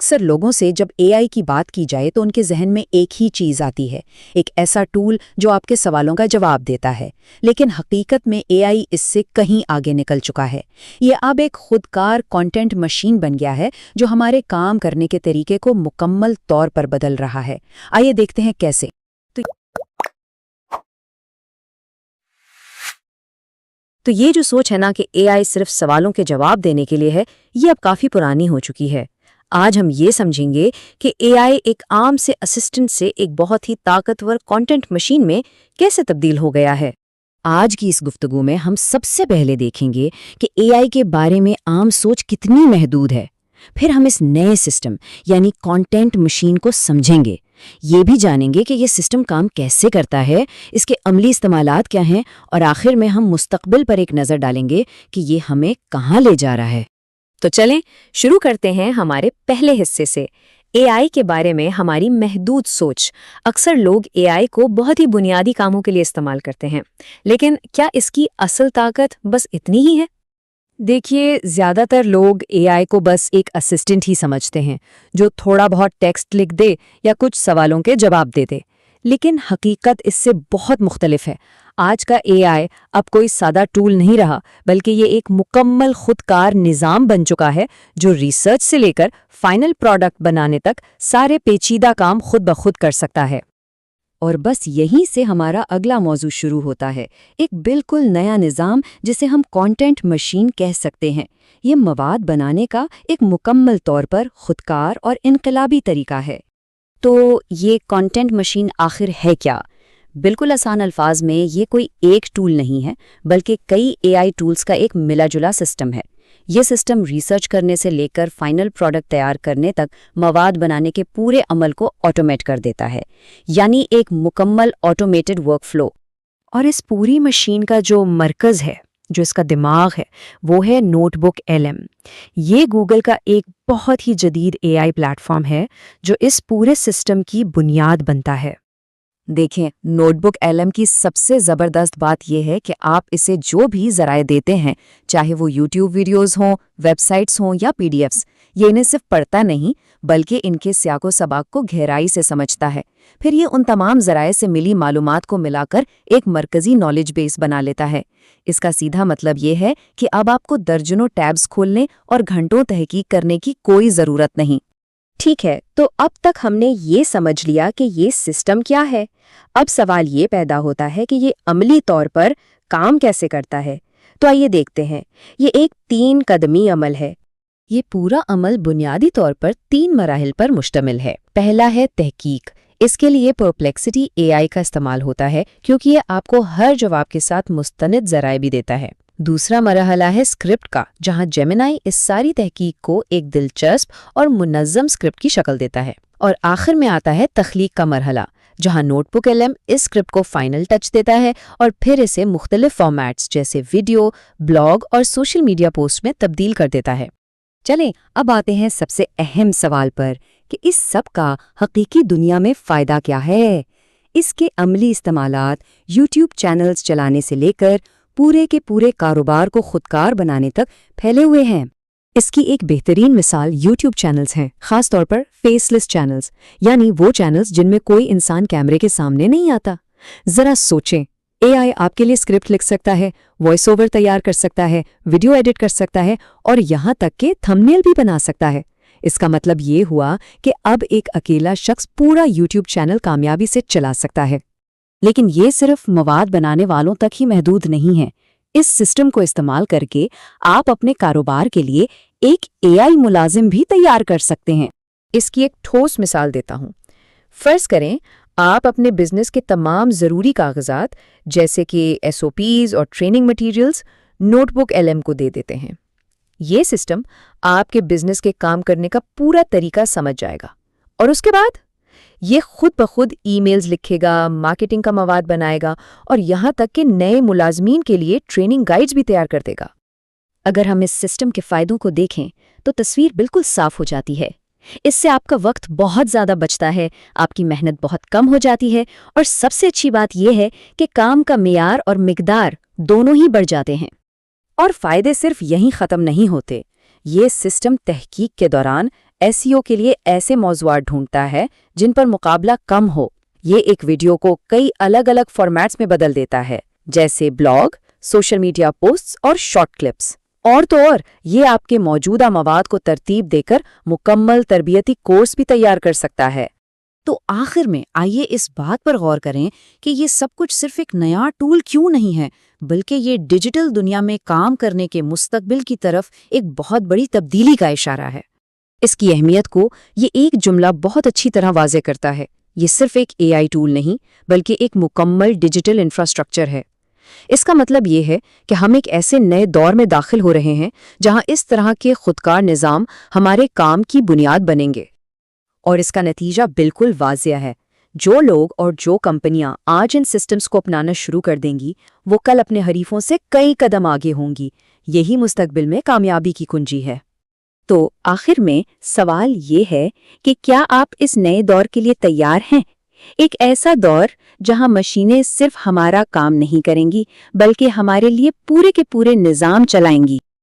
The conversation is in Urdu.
اکثر لوگوں سے جب اے آئی کی بات کی جائے تو ان کے ذہن میں ایک ہی چیز آتی ہے، ایک ایسا ٹول جو آپ کے سوالوں کا جواب دیتا ہے۔ لیکن حقیقت میں اے آئی اس سے کہیں آگے نکل چکا ہے۔ یہ اب ایک خودکار کانٹینٹ مشین بن گیا ہے جو ہمارے کام کرنے کے طریقے کو مکمل طور پر بدل رہا ہے۔ آئیے دیکھتے ہیں کیسے۔ تو یہ جو سوچ ہے نا کہ اے آئی صرف سوالوں کے جواب دینے کے لیے ہے، یہ اب کافی پرانی ہو چکی ہے۔ آج ہم یہ سمجھیں گے کہ اے آئی ایک عام سے اسسٹنٹ سے ایک بہت ہی طاقتور کانٹینٹ مشین میں کیسے تبدیل ہو گیا ہے۔ آج کی اس گفتگو میں ہم سب سے پہلے دیکھیں گے کہ اے آئی کے بارے میں عام سوچ کتنی محدود ہے، پھر ہم اس نئے سسٹم یعنی کانٹینٹ مشین کو سمجھیں گے، یہ بھی جانیں گے کہ یہ سسٹم کام کیسے کرتا ہے، اس کے عملی استعمالات کیا ہیں، اور آخر میں ہم مستقبل پر ایک نظر ڈالیں گے کہ یہ ہمیں کہاں لے جا رہا ہے۔ تو چلیں شروع کرتے ہیں ہمارے پہلے حصے سے، اے آئی کے بارے میں ہماری محدود سوچ۔ اکثر لوگ اے آئی کو بہت ہی بنیادی کاموں کے لیے استعمال کرتے ہیں، لیکن کیا اس کی اصل طاقت بس اتنی ہی ہے؟ دیکھیے، زیادہ تر لوگ اے آئی کو بس ایک اسسٹنٹ ہی سمجھتے ہیں جو تھوڑا بہت ٹیکسٹ لکھ دے یا کچھ سوالوں کے جواب دے دے، لیکن حقیقت اس سے بہت مختلف ہے۔ آج کا اے آئی اب کوئی سادہ ٹول نہیں رہا، بلکہ یہ ایک مکمل خودکار نظام بن چکا ہے جو ریسرچ سے لے کر فائنل پروڈکٹ بنانے تک سارے پیچیدہ کام خود بخود کر سکتا ہے۔ اور بس یہیں سے ہمارا اگلا موضوع شروع ہوتا ہے، ایک بالکل نیا نظام جسے ہم کانٹینٹ مشین کہہ سکتے ہیں۔ یہ مواد بنانے کا ایک مکمل طور پر خودکار اور انقلابی طریقہ ہے۔ تو یہ کانٹینٹ مشین آخر ہے کیا؟ بالکل آسان الفاظ میں یہ کوئی ایک ٹول نہیں ہے، بلکہ کئی اے آئی ٹولز کا ایک ملا جلا سسٹم ہے۔ یہ سسٹم ریسرچ کرنے سے لے کر فائنل پروڈکٹ تیار کرنے تک مواد بنانے کے پورے عمل کو آٹومیٹ کر دیتا ہے، یعنی ایک مکمل آٹومیٹڈ ورک فلو۔ اور اس پوری مشین کا جو مرکز ہے، جو اس کا دماغ ہے، وہ ہے نوٹ بک LM۔ یہ گوگل کا ایک بہت ہی جدید اے آئی پلیٹ فارم ہے جو اس پورے سسٹم کی بنیاد بنتا ہے۔ دیکھیں، نوٹ بک LM کی سب سے زبردست بات یہ ہے کہ آپ اسے جو بھی ذرائع دیتے ہیں، چاہے وہ یوٹیوب ویڈیوز ہوں، ویب سائٹس ہوں یا PDFs، یہ انہیں صرف پڑھتا نہیں بلکہ ان کے سیاق و سباق کو گہرائی سے سمجھتا ہے۔ پھر یہ ان تمام ذرائع سے ملی معلومات کو ملا کر ایک مرکزی نالج بیس بنا لیتا ہے۔ اس کا سیدھا مطلب یہ ہے کہ اب آپ کو درجنوں ٹیبز کھولنے اور گھنٹوں تحقیق کرنے کی کوئی ضرورت نہیں۔ ٹھیک ہے، تو اب تک ہم نے یہ سمجھ لیا کہ یہ سسٹم کیا ہے۔ اب سوال یہ پیدا ہوتا ہے کہ یہ عملی طور پر کام کیسے کرتا ہے۔ تو آئیے دیکھتے ہیں۔ یہ ایک 3 قدمی عمل ہے۔ یہ پورا عمل بنیادی طور پر 3 مراحل پر مشتمل ہے۔ پہلا ہے تحقیق۔ اس کے لیے پرپلیکسٹی اے آئی کا استعمال ہوتا ہے کیونکہ یہ آپ کو ہر جواب کے ساتھ مستند ذرائع بھی دیتا ہے۔ دوسرا مرحلہ ہے اسکرپٹ کا، جہاں جیمنائی اس ساری تحقیق کو ایک دلچسپ اور منظم اسکرپٹ کی شکل دیتا ہے۔ اور آخر میں آتا ہے تخلیق کا مرحلہ، جہاں نوٹ بک LM اس اسکرپٹ کو فائنل ٹچ دیتا ہے اور پھر اسے مختلف فارمیٹس جیسے ویڈیو، بلاگ اور سوشل میڈیا پوسٹ میں تبدیل کر دیتا ہے۔ چلیں اب آتے ہیں سب سے اہم سوال پر کہ اس سب کا حقیقی دنیا میں فائدہ کیا ہے؟ اس کے عملی استعمالات یوٹیوب چینلز چلانے سے لے کر پورے کے پورے کاروبار کو خودکار بنانے تک پھیلے ہوئے ہیں۔ اس کی ایک بہترین مثال یوٹیوب چینلز ہیں، خاص طور پر فیس لیس چینلز، یعنی وہ چینلز جن میں کوئی انسان کیمرے کے سامنے نہیں آتا۔ ذرا سوچیں، اے آئی آپ کے لیے اسکرپٹ لکھ سکتا ہے، وائس اوور تیار کر سکتا ہے، ویڈیو ایڈٹ کر سکتا ہے اور یہاں تک کہ تھمبنیل بھی بنا سکتا ہے۔ اس کا مطلب یہ ہوا کہ اب ایک اکیلا شخص پورا یوٹیوب چینل کامیابی سے چلا سکتا ہے۔ لیکن یہ صرف مواد بنانے والوں تک ہی محدود نہیں ہے۔ اس سسٹم کو استعمال کر کے آپ اپنے کاروبار کے لیے ایک اے آئی ملازم بھی تیار کر سکتے ہیں۔ اس کی ایک ٹھوس مثال دیتا ہوں۔ فرض کریں آپ اپنے بزنس کے تمام ضروری کاغذات جیسے کہ SOPs اور training materials note book LM کو دے دیتے ہیں۔ یہ سسٹم آپ کے بزنس کے کام کرنے کا پورا طریقہ سمجھ جائے گا، اور اس کے بعد یہ خود بخود ای میلز لکھے گا، مارکیٹنگ کا مواد بنائے گا اور یہاں تک کہ نئے ملازمین کے لیے ٹریننگ گائیڈز بھی تیار کر دے گا۔ اگر ہم اس سسٹم کے فائدوں کو دیکھیں تو تصویر بالکل صاف ہو جاتی ہے۔ اس سے آپ کا وقت بہت زیادہ بچتا ہے، آپ کی محنت بہت کم ہو جاتی ہے، اور سب سے اچھی بات یہ ہے کہ کام کا معیار اور مقدار دونوں ہی بڑھ جاتے ہیں۔ اور فائدے صرف یہیں ختم نہیں ہوتے۔ یہ سسٹم تحقیق کے دوران SEO کے لیے ایسے موضوعات ڈھونڈتا ہے جن پر مقابلہ کم ہو۔ یہ ایک ویڈیو کو کئی الگ الگ فارمیٹس میں بدل دیتا ہے، جیسے بلاگ، سوشل میڈیا پوسٹس اور شارٹ کلپس۔ اور تو اور یہ آپ کے موجودہ مواد کو ترتیب دے کر مکمل تربیتی کورس بھی تیار کر سکتا ہے۔ تو آخر میں آئیے اس بات پر غور کریں کہ یہ سب کچھ صرف ایک نیا ٹول کیوں نہیں ہے، بلکہ یہ ڈیجیٹل دنیا میں کام کرنے کے مستقبل کی طرف ایک بہت بڑی تبدیلی کا اشارہ ہے۔ اس کی اہمیت کو یہ ایک جملہ بہت اچھی طرح واضح کرتا ہے۔ یہ صرف ایک AI ٹول نہیں بلکہ ایک مکمل ڈیجیٹل انفراسٹرکچر ہے۔ اس کا مطلب یہ ہے کہ ہم ایک ایسے نئے دور میں داخل ہو رہے ہیں جہاں اس طرح کے خودکار نظام ہمارے کام کی بنیاد بنیں گے۔ اور اس کا نتیجہ بالکل واضح ہے۔ جو لوگ اور جو کمپنیاں آج ان سسٹمز کو اپنانا شروع کر دیں گی، وہ کل اپنے حریفوں سے کئی قدم آگے ہوں گی۔ یہی مستقبل میں کامیابی کی کنجی ہے۔ تو آخر میں سوال یہ ہے کہ کیا آپ اس نئے دور کے لیے تیار ہیں؟ ایک ایسا دور جہاں مشینیں صرف ہمارا کام نہیں کریں گی بلکہ ہمارے لیے پورے کے پورے نظام چلائیں گی۔